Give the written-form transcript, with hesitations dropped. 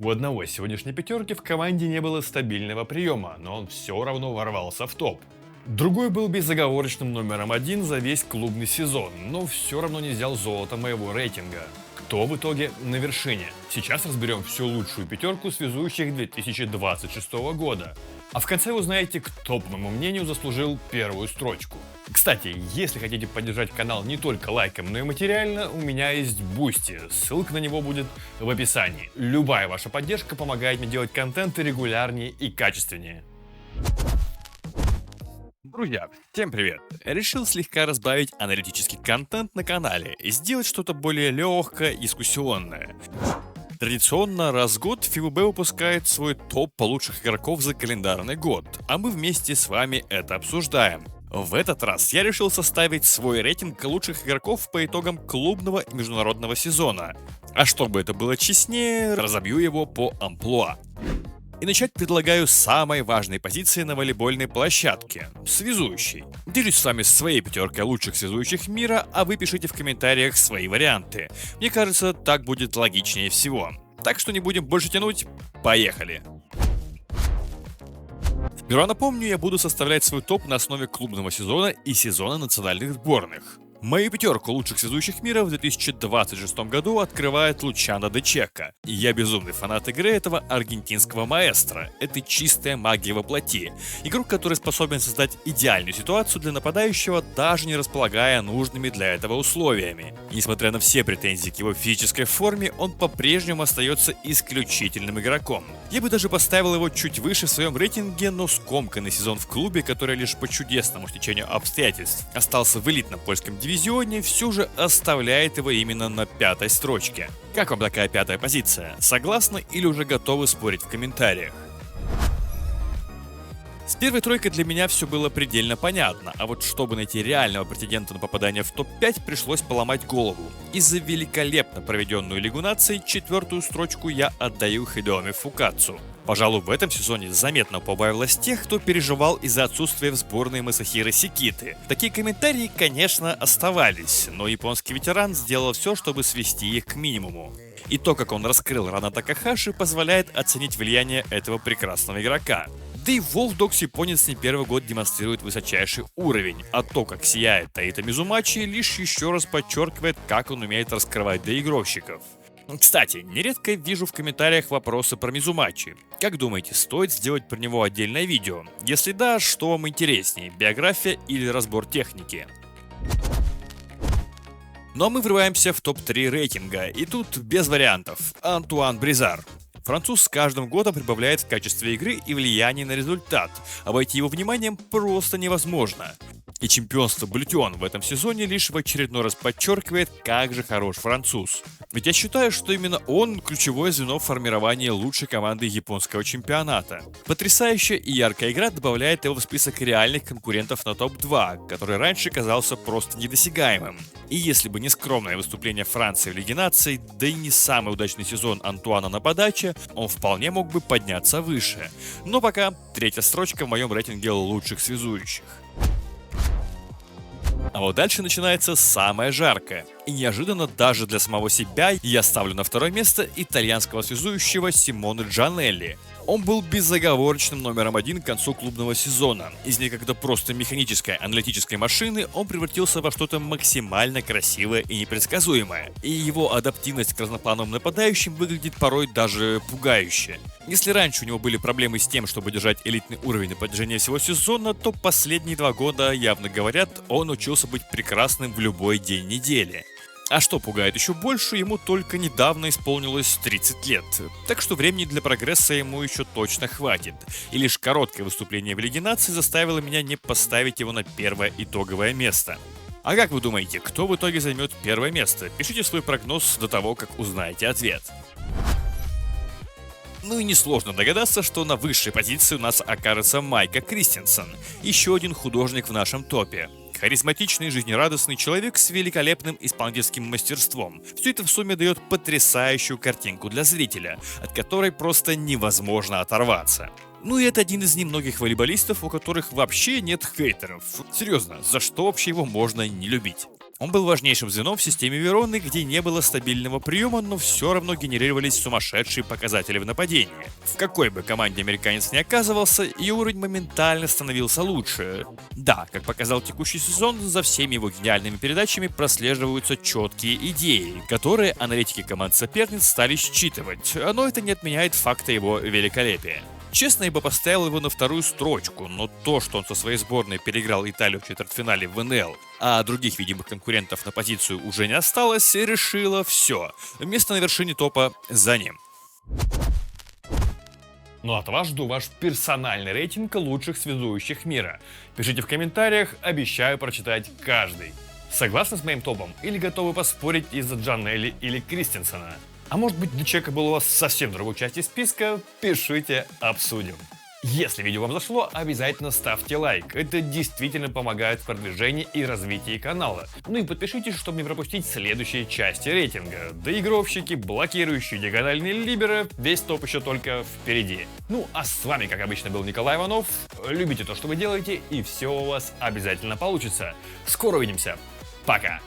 У одного из сегодняшней пятерки в команде не было стабильного приема, но он все равно ворвался в топ. Другой был безоговорочным номером один за весь клубный сезон, но все равно не взял золото моего рейтинга. Кто в итоге на вершине? Сейчас разберем всю лучшую пятерку связующих 2026 года. А в конце узнаете, кто, по моему мнению, заслужил первую строчку. Кстати, если хотите поддержать канал не только лайком, но и материально, у меня есть Бусти. Ссылка на него будет в описании. Любая ваша поддержка помогает мне делать контент регулярнее и качественнее. Друзья, всем привет! Решил слегка разбавить аналитический контент на канале и сделать что-то более легкое и дискуссионное. Традиционно раз в год ФИББ выпускает свой топ по лучших игроков за календарный год, а мы вместе с вами это обсуждаем. В этот раз я решил составить свой рейтинг лучших игроков по итогам клубного и международного сезона. А чтобы это было честнее, разобью его по амплуа. И начать предлагаю с самой важной позиции на волейбольной площадке – связующей. Делюсь с вами своей пятеркой лучших связующих мира, а вы пишите в комментариях свои варианты. Мне кажется, так будет логичнее всего. Так что не будем больше тянуть, поехали! Сперва напомню, я буду составлять свой топ на основе клубного сезона и сезона национальных сборных. Мою пятерку лучших связующих мира в 2026 году открывает Лучано де Чека. И я безумный фанат игры этого аргентинского маэстро. Это чистая магия во плоти. Игрок, который способен создать идеальную ситуацию для нападающего, даже не располагая нужными для этого условиями. И несмотря на все претензии к его физической форме, он по-прежнему остается исключительным игроком. Я бы даже поставил его чуть выше в своем рейтинге, но скомканный сезон в клубе, который лишь по чудесному стечению обстоятельств остался в элитном польском дивизионе, все же оставляет его именно на пятой строчке. Как вам такая пятая позиция? Согласны или уже готовы спорить в комментариях? С первой тройкой для меня все было предельно понятно, а вот чтобы найти реального претендента на попадание в топ-5, пришлось поломать голову. И за великолепно проведенную Лигу наций четвертую строчку я отдаю Хидеоми Фукацу. Пожалуй, в этом сезоне заметно побавилось тех, кто переживал из-за отсутствия в сборной Масахиро Сикиты. Такие комментарии, конечно, оставались, но японский ветеран сделал все, чтобы свести их к минимуму. И то, как он раскрыл Рана Такахаши, позволяет оценить влияние этого прекрасного игрока. Да и Волфдокс японец не первый год демонстрирует высочайший уровень, а то, как сияет Таита Мизумачи, лишь еще раз подчеркивает, как он умеет раскрывать доигровщиков. Кстати, нередко вижу в комментариях вопросы про Мизумачи. Как думаете, стоит сделать про него отдельное видео? Если да, что вам интереснее, биография или разбор техники? Но мы врываемся в топ-3 рейтинга, и тут без вариантов. Антуан Бризар. Француз с каждым годом прибавляет в качестве игры и влияние на результат. Обойти его вниманием просто невозможно. И чемпионство Блютион в этом сезоне лишь в очередной раз подчеркивает, как же хорош француз. Ведь я считаю, что именно он ключевое звено в формировании лучшей команды японского чемпионата. Потрясающая и яркая игра добавляет его в список реальных конкурентов на топ-2, который раньше казался просто недосягаемым. И если бы не скромное выступление Франции в Лиге наций, да и не самый удачный сезон Антуана на подаче, он вполне мог бы подняться выше. Но пока третья строчка в моем рейтинге лучших связующих. А вот дальше начинается самое жаркое. И неожиданно даже для самого себя я ставлю на второе место итальянского связующего Симоне Джанелли. Он был безоговорочным номером один к концу клубного сезона. Из некогда просто механической аналитической машины он превратился во что-то максимально красивое и непредсказуемое. И его адаптивность к разноплановым нападающим выглядит порой даже пугающе. Если раньше у него были проблемы с тем, чтобы держать элитный уровень на протяжении всего сезона, то последние 2 года, явно говорят, он учился быть прекрасным в любой день недели. А что пугает еще больше, ему только недавно исполнилось 30 лет, так что времени для прогресса ему еще точно хватит. И лишь короткое выступление в Лиге наций заставило меня не поставить его на первое итоговое место. А как вы думаете, кто в итоге займет первое место? Пишите свой прогноз до того, как узнаете ответ. Ну и несложно догадаться, что на высшей позиции у нас окажется Майка Кристенсен, еще один художник в нашем топе. Харизматичный, жизнерадостный человек с великолепным исполнительским мастерством. Все это в сумме дает потрясающую картинку для зрителя, от которой просто невозможно оторваться. Ну и это один из немногих волейболистов, у которых вообще нет хейтеров. Серьезно, за что вообще его можно не любить? Он был важнейшим звеном в системе Вероны, где не было стабильного приема, но все равно генерировались сумасшедшие показатели в нападении. В какой бы команде американец ни оказывался, ее уровень моментально становился лучше. Да, как показал текущий сезон, за всеми его гениальными передачами прослеживаются четкие идеи, которые аналитики команд соперниц стали считывать, но это не отменяет факта его великолепия. Честно, я бы поставил его на вторую строчку, но то, что он со своей сборной переиграл Италию в четвертьфинале в НЛ, а других видимых конкурентов на позицию уже не осталось, решило все. Место на вершине топа за ним. Ну от вас жду ваш персональный рейтинг лучших связующих мира. Пишите в комментариях, обещаю прочитать каждый. Согласны с моим топом или готовы поспорить из-за Джанелли или Кристенсена? А может быть, для человека был у вас совсем в другой части списка? Пишите, обсудим. Если видео вам зашло, обязательно ставьте лайк. Это действительно помогает в продвижении и развитии канала. Ну и подпишитесь, чтобы не пропустить следующие части рейтинга. Доигровщики, блокирующие, диагональные либеры, весь топ еще только впереди. Ну а с вами, как обычно, был Николай Иванов. Любите то, что вы делаете, и все у вас обязательно получится. Скоро увидимся. Пока!